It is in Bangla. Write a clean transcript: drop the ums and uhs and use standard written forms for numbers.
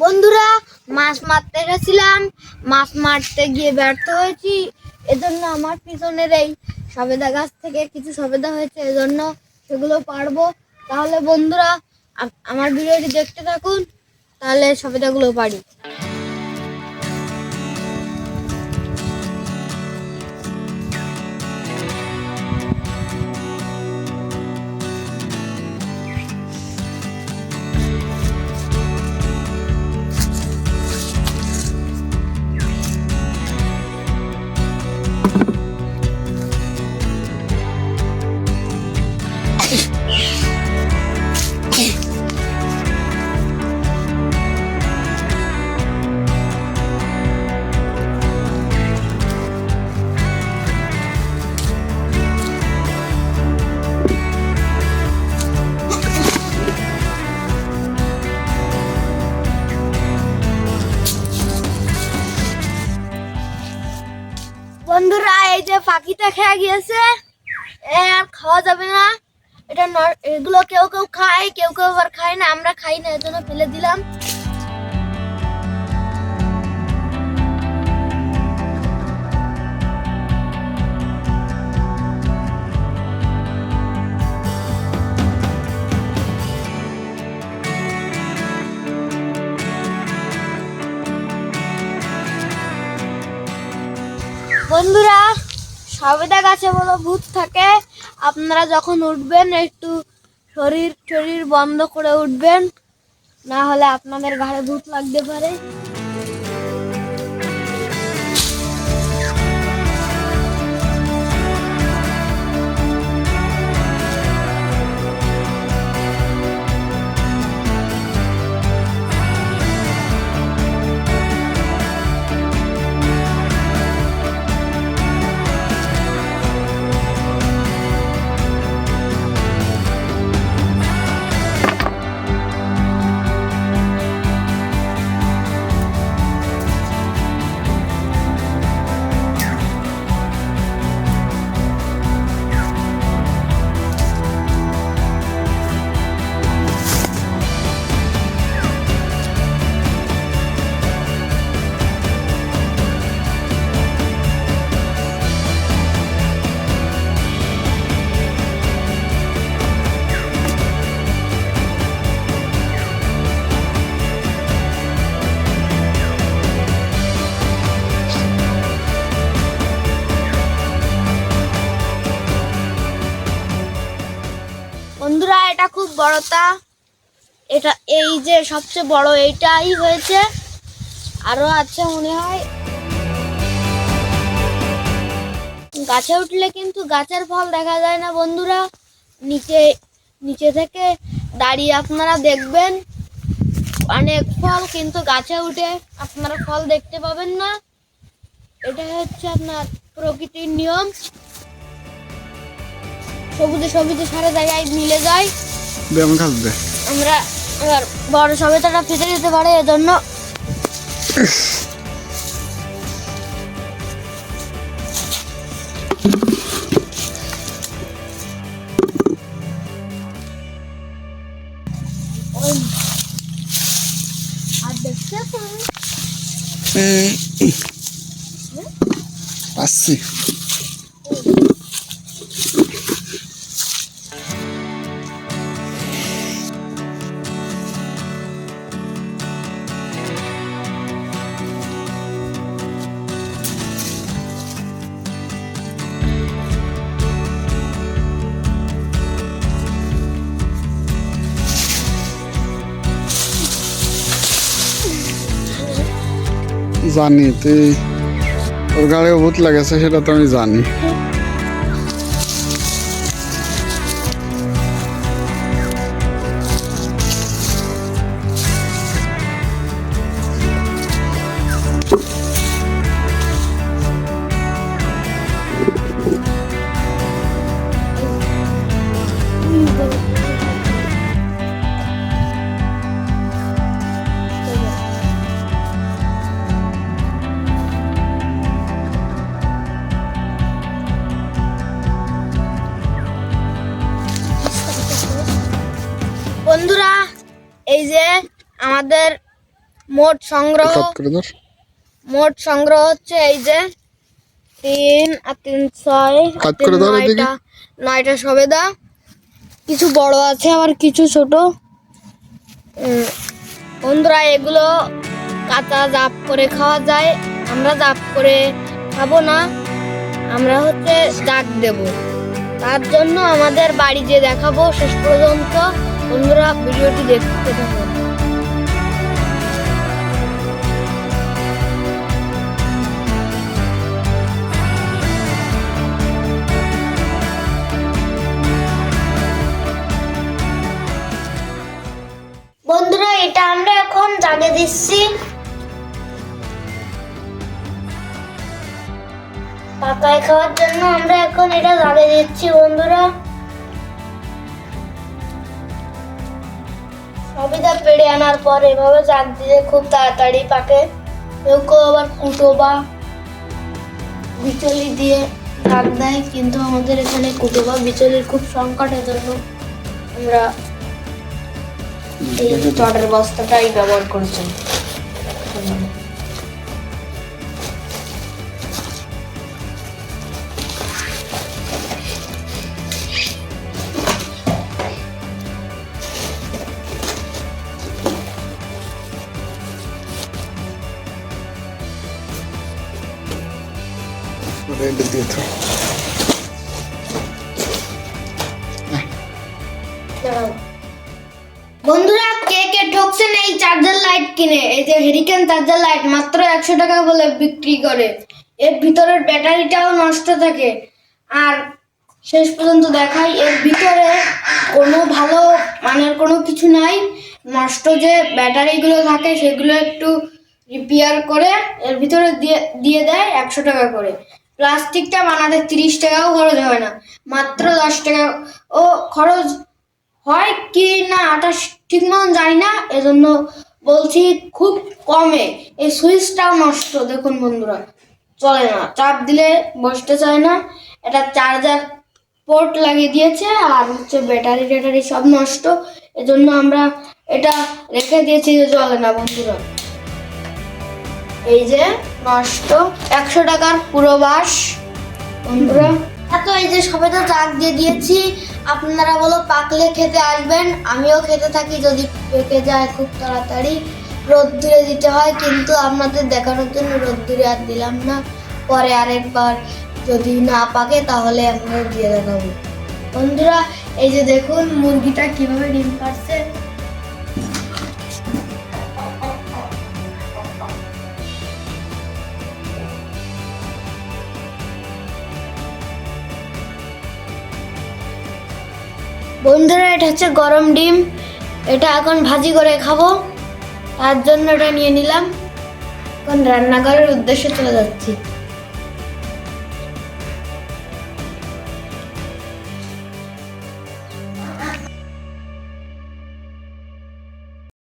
বন্ধুরা, মাছ মারতে গেছিলাম, মাছ মারতে গিয়ে ব্যর্থ হয়েছি। এজন্য আমার পিছনের এই সবেদা গাছ থেকে কিছু সবেদা হয়েছে, এজন্য সেগুলো পারবো। তাহলে বন্ধুরা আমার ভিডিওটি দেখতে থাকুন, তাহলে সবেদাগুলো পারি। বন্ধুরা, এই যে পাখিটা খেয়ে গিয়েছে, আর খাওয়া যাবে না। এগুলো কেউ কেউ খায়, কেউ কেউ আবার খায় না। আমরা খাই না, এজন্য ফেলে দিলাম। বন্ধুরা, সবেদা গাছে বলো ভূত থাকে। আপনারা যখন উঠবেন একটু শরীর বন্ধ করে উঠবেন, না হলে আপনাদের ঘাড়ে ভূত লাগতে পারে। বন্ধুরা, এটা খুব বড়টা, এটা এই যে সবচেয়ে বড় এইটাই হয়েছে, আরো আছে মনে হয়। গাছে উঠলে কিন্তু গাছের ফল দেখা যায় না বন্ধুরা, নিচে নিচে থেকে দাঁড়িয়ে আপনারা দেখবেন অনেক ফল, কিন্তু গাছে উঠে আপনারা ফল দেখতে পাবেন না। এটা হচ্ছে আপনার প্রকৃতির নিয়ম। সবুজে সবুজে সারা জায়গায় মিলে যায়। আমরা এবার বড় সবেদাটা ফেটে যেতে পারে, এজন্য আর দেখতে আসছি। জানি তুই ওর গাড়িও ভূত লাগেছে, সেটা তো আমি জানি। বন্ধুরা, এই যে আমাদের মোট সংগ্রহ হঠাৎ করে ধর। হচ্ছে এই যে 3 আর 3 6 কাজ করে ধর এদিকে। 9টা সবেদা, কিছু বড় আছে আবার কিছু ছোট। বন্ধুরা এগুলো কাঁচা জাপ করে খাওয়া যায়, আমরা জাপ করে খাবো না, আমরা হচ্ছে জাগ দেব। তার জন্য আমাদের বাড়ি যে দেখাবো শেষ পর্যন্ত। বন্ধুরা ভিডিওটি দেখতে থাকুন। বন্ধুরা এটা আমরা এখন জাগে দিচ্ছি। পাকায় খাওয়ার জন্য আমরা এখন এটা জাগে দিচ্ছি বন্ধুরা। সবিদা পেড়ে আনার পর এভাবে জাগ দিলে খুব তাড়াতাড়ি পাকে। কেউ কেউ আবার কুটো বা বিচলি দিয়ে জাগ দেয়, কিন্তু আমাদের এখানে কুটো বা বিচলির খুব সংকটের জন্য আমরা এই চটের বস্তাটাই ব্যবহার করেছি। রেড দিয়ে তো বন্ধুরা কে কে ঠকছেন এই চার্জার লাইট কিনে? এই যে হেরিকেন চার্জার লাইট মাত্র 100 টাকা বলে বিক্রি করে। এর ভিতরের ব্যাটারিটাও নষ্ট থাকে। আর শেষ পর্যন্ত দেখাই, এর ভিতরে কোনো ভালো মানের কোনো কিছু নাই। নষ্ট যে ব্যাটারিগুলো থাকে সেগুলো একটু রিপেয়ার করে এর ভিতরে দিয়ে দেয় 100 টাকা করে। প্লাস্টিকটা বানাতে 30 টাকাও খরচ হয় না, মাত্র 10 টাকা ও খরচ হয় কি না আটা ঠিক মতন জানি না, এজন্য বলছি খুব কমে। এই সুইচটাও নষ্ট, দেখুন বন্ধুরা চলে না, চাপ দিলে বসতে চায় না। এটা চার্জার পোর্ট লাগিয়ে দিয়েছে আর হচ্ছে ব্যাটারি ট্যাটারি সব নষ্ট, এজন্য আমরা এটা রেখে দিয়েছি যে চলে না বন্ধুরা। এই যে নষ্ট 100 টাকার পুরো বাস বন্ধুরা। তো এই যে সবেদা জাগ দিয়ে দিয়েছি, আপনারা বলো পাকলে খেতে আসবেন। আমিও খেতে থাকি, যদি পেকে যায় খুব তাড়াতাড়ি রোদ্দুরে দিতে হয়, কিন্তু আপনাদের দেখানোর জন্য রোদ্দুরে আর দিলাম না। পরে আরেকবার যদি না পাকে তাহলে আপনাদের দিয়ে দেখাবো। বন্ধুরা এই যে দেখুন মুরগিটা কিভাবে ডিম পাড়ছে। বন্ধুরা এটা হচ্ছে গরম ডিম, এটা এখন ভাজি করে খাবো, তার জন্য এটা নিয়ে নিলাম। এখন রান্নাঘরের উদ্দেশ্যে চলে যাচ্ছি।